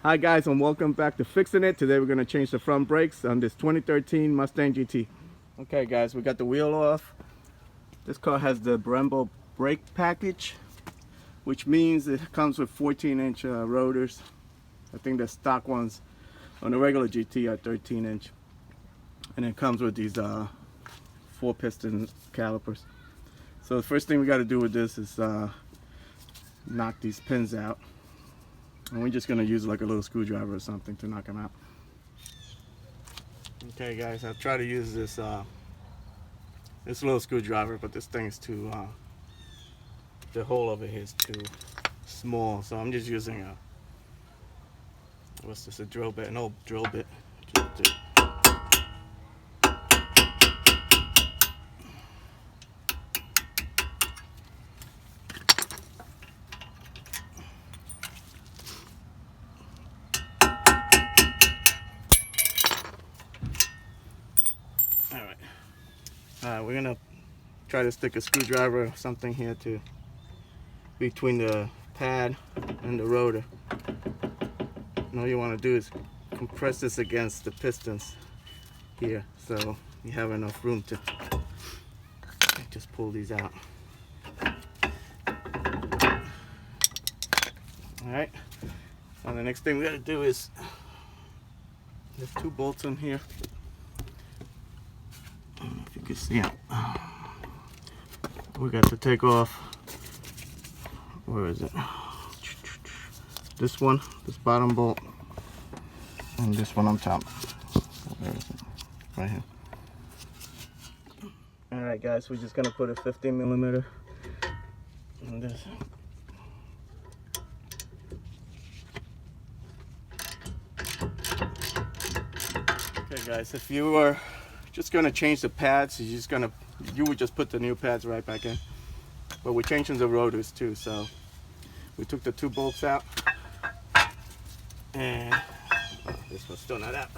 Hi guys, and welcome back to Fixin' It. Today we're going to change the front brakes on this 2013 Mustang GT. Okay guys, we got the wheel off. This car has the Brembo brake package, which means it comes with 14-inch rotors. I think the stock ones on the regular GT are 13-inch. And it comes with these 4-piston calipers. So the first thing we got to do with this is knock these pins out. And we're just going to use like a little screwdriver or something to knock them out. Okay guys, I'll try to use this this little screwdriver, but this thing is too, the hole over here is too small. So I'm just using a, what's this, a drill bit, an old drill bit. We're gonna try to stick a screwdriver or something here to between the pad and the rotor. And all you want to do is compress this against the pistons here, so you have enough room to just pull these out. Alright, now the next thing we gotta do is, there's 2 bolts in here. If you can see it, we got to take off, where is it, this one, this bottom bolt, and this one on top. Where is it? Right here. Alright guys, we're just gonna put a 15mm on this. Okay guys, if you were just gonna change the pads, you would just put the new pads right back in. But we're changing the rotors too, so we took the 2 bolts out, and this one's still not out.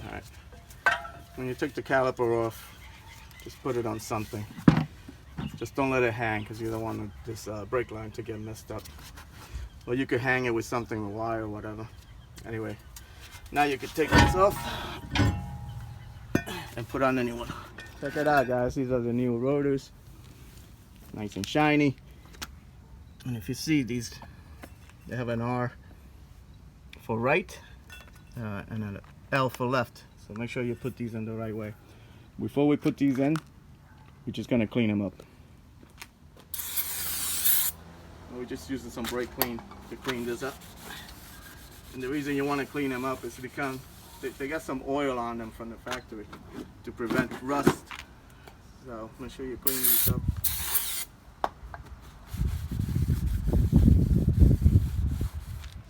All right. When you took the caliper off, just put it on something. Just don't let it hang, because you don't want this brake line to get messed up. Or you could hang it with something, a wire or whatever. Anyway, now you can take this off and put on the new one. Check it out guys, these are the new rotors. Nice and shiny. And if you see these, they have an R for right and an L for left. So make sure you put these in the right way. Before we put these in, we're just gonna clean them up. We're just using some brake clean to clean this up. And the reason you want to clean them up is because they got some oil on them from the factory to prevent rust. So make sure you clean these up.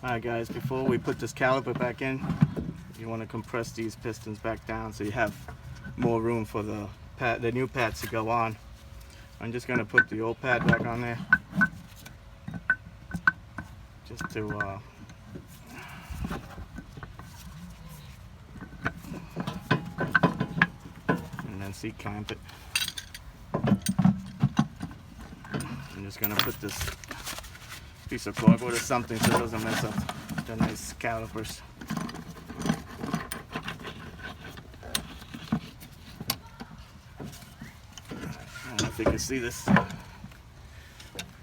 Alright guys, before we put this caliper back in, you want to compress these pistons back down so you have more room for the new pads to go on. I'm just going to put the old pad back on there, just to and then seat clamp it. I'm just going to put this piece of cardboard or something so it doesn't mess up the nice calipers. I don't know if you can see this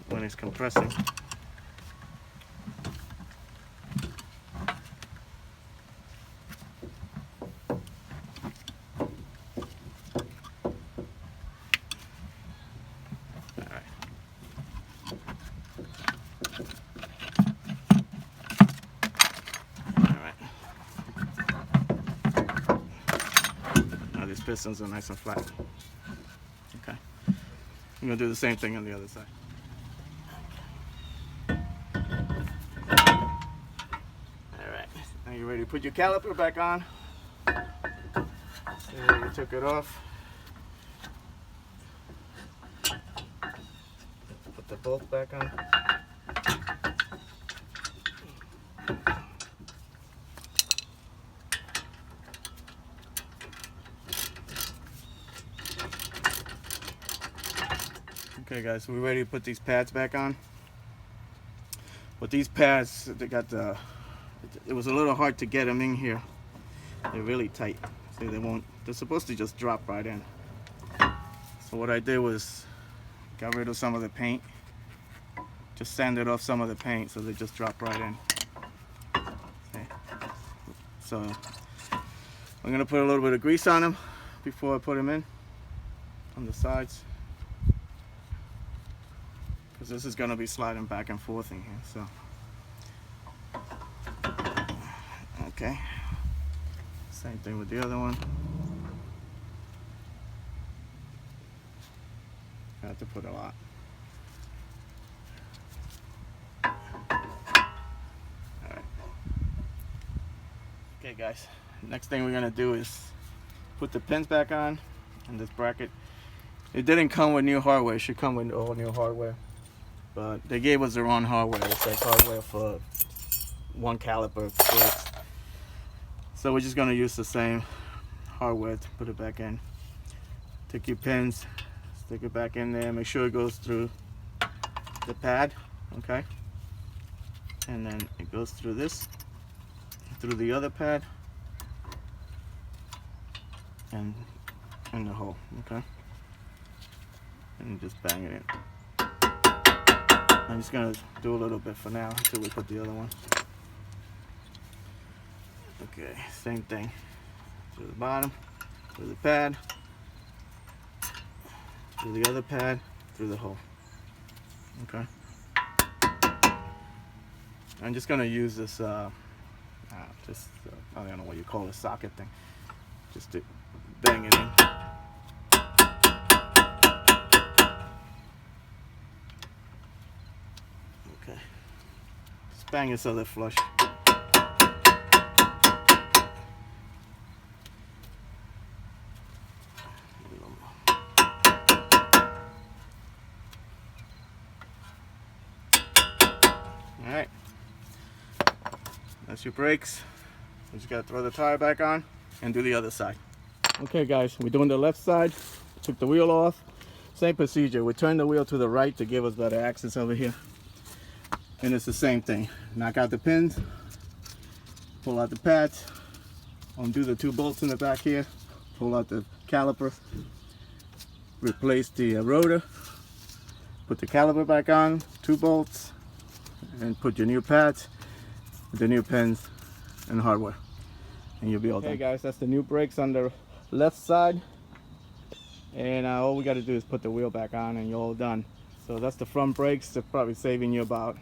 when it's compressing. These pistons are nice and flat. Okay. I'm going to do the same thing on the other side. Alright. Now you're ready to put your caliper back on. See where you took it off. Put the bolt back on. Okay guys, we're ready to put these pads back on. But these pads, they got the, it was a little hard to get them in here. They're really tight, so they're supposed to just drop right in. So what I did was got rid of some of the paint, just sanded off some of the paint so they just drop right in. Okay. So I'm gonna put a little bit of grease on them before I put them in on the sides, because this is gonna be sliding back and forth in here. So okay, same thing with the other one. I have to put a lot. Alright. Okay guys, next thing we're gonna do is put the pins back on in this bracket. It didn't come with new hardware, it should come with all new hardware. But they gave us the wrong hardware. It's like hardware for one caliper brakes. So we're just gonna use the same hardware to put it back in. Take your pins, stick it back in there, make sure it goes through the pad, okay? And then it goes through this, through the other pad, and in the hole, okay? And just bang it in. I'm just gonna do a little bit for now until we put the other one. Okay, same thing. Through the bottom, through the pad, through the other pad, through the hole. Okay. I'm just gonna use this, I don't know what you call a socket thing, just to bang it in. Okay. Just bang it so they're flush. Alright, that's your brakes. We just gotta throw the tire back on and do the other side. Okay guys, we're doing the left side. Took the wheel off. Same procedure. We turn the wheel to the right to give us better access over here. And it's the same thing. Knock out the pins, pull out the pads, undo the 2 bolts in the back here, pull out the caliper, replace the rotor, put the caliper back on, 2 bolts, and put your new pads, the new pins and hardware, and you'll be all done. Okay guys, that's the new brakes on the left side, and all we got to do is put the wheel back on and you're all done. So that's the front brakes. They're probably saving you about,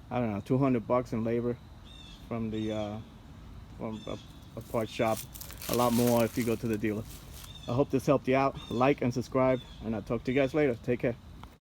I don't know, $200 in labor from the from a parts shop. A lot more if you go to the dealer. I hope this helped you out. Like and subscribe, and I'll talk to you guys later. Take care.